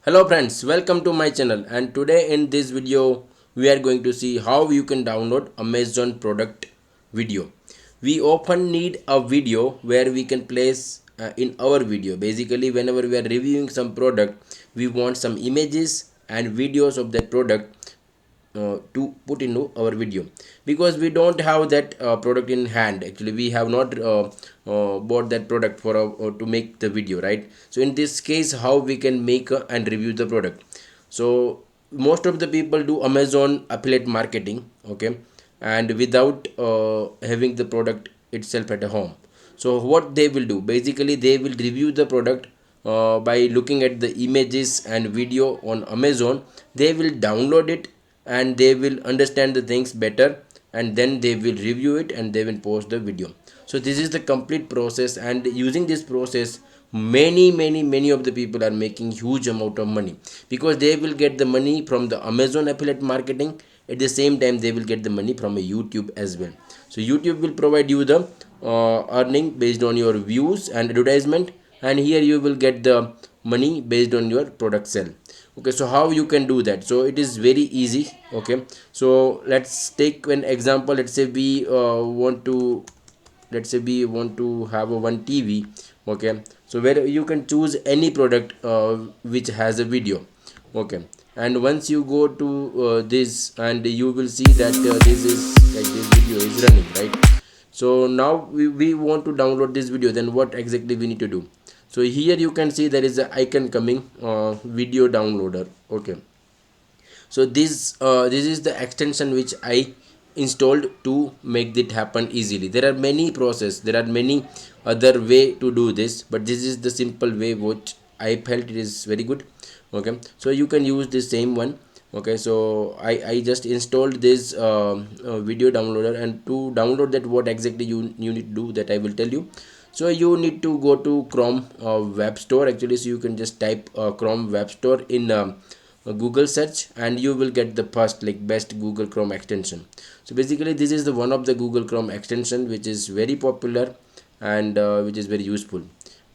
Hello friends, welcome to my channel, and today in this video we are going to see how you can download Amazon product video. We often need a video where we can place in our video. Basically, whenever we are reviewing some product, we want some images and videos of that product to put into our video, because we don't have that product in hand. Actually, we have not bought that product for to make the video, right? So in this case, how we can make and review the product? So most of the people do Amazon affiliate marketing, okay, and without having the product itself at a home. So what they will do, basically they will review the product by looking at the images and video on Amazon. They will download it and they will understand the things better, and then they will review it and they will post the video. So this is the complete process, and using this process, many of the people are making huge amount of money, because they will get the money from the Amazon affiliate marketing. At the same time, they will get the money from a YouTube as well. So YouTube will provide you the earning based on your views and advertisement, and here you will get the money based on your product sale. Okay, so how you can do that? So it is very easy. Okay, so let's take an example. Let's say we want to have a one TV. Okay, so where you can choose any product which has a video. Okay, and once you go to this, and you will see that this is like this video is running, right? So now we want to download this video. Then what exactly we need to do? So here you can see there is a icon coming, video downloader. Okay, so this is the extension which I installed to make it happen easily. There are many process, there are many other way to do this, but this is the simple way which I felt it is very good. Okay, so you can use the same one. Okay, so I just installed this video downloader, and to download that, what exactly you need to do, that I will tell you. So you need to go to Chrome web store actually. So you can just type Chrome web store in Google search, and you will get the first, like, best Google Chrome extension. So basically this is the one of the Google Chrome extension which is very popular, and which is very useful.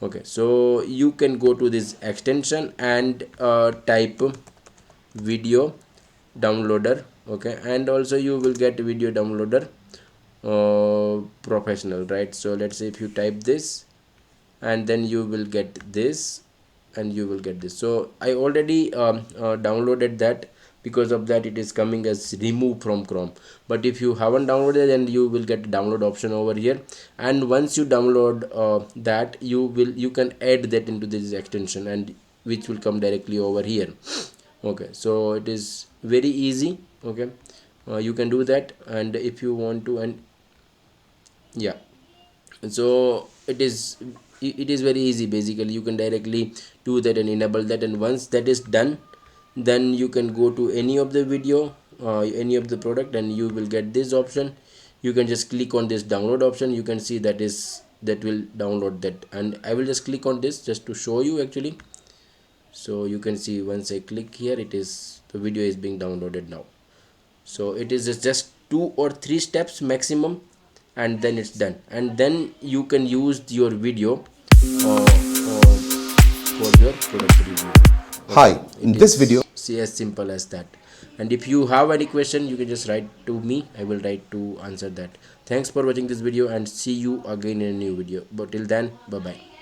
Okay, so you can go to this extension and type video downloader. Okay, and also you will get video downloader professional, right? So let's say if you type this, and then you will get this, and you will get this. So I already downloaded that. Because of that, it is coming as remove from Chrome. But if you haven't downloaded, then you will get download option over here, and once you download that, you can add that into this extension, and which will come directly over here. Okay, so it is very easy. Okay, you can do that, and if you want to, and yeah, so it is very easy. Basically you can directly do that and enable that, and once that is done, then you can go to any of the video, any of the product, and you will get this option. You can just click on this download option. You can see that will download that, and I will just click on this just to show you actually. So you can see, once I click here, the video is being downloaded now. So it is just 2 or 3 steps maximum, and then it's done, and then you can use your video for your product review. Okay, Hi, in it this video, is as simple as that. And if you have any question, you can just write to me. I will try to answer that. Thanks for watching this video, and see you again in a new video. But till then, bye bye.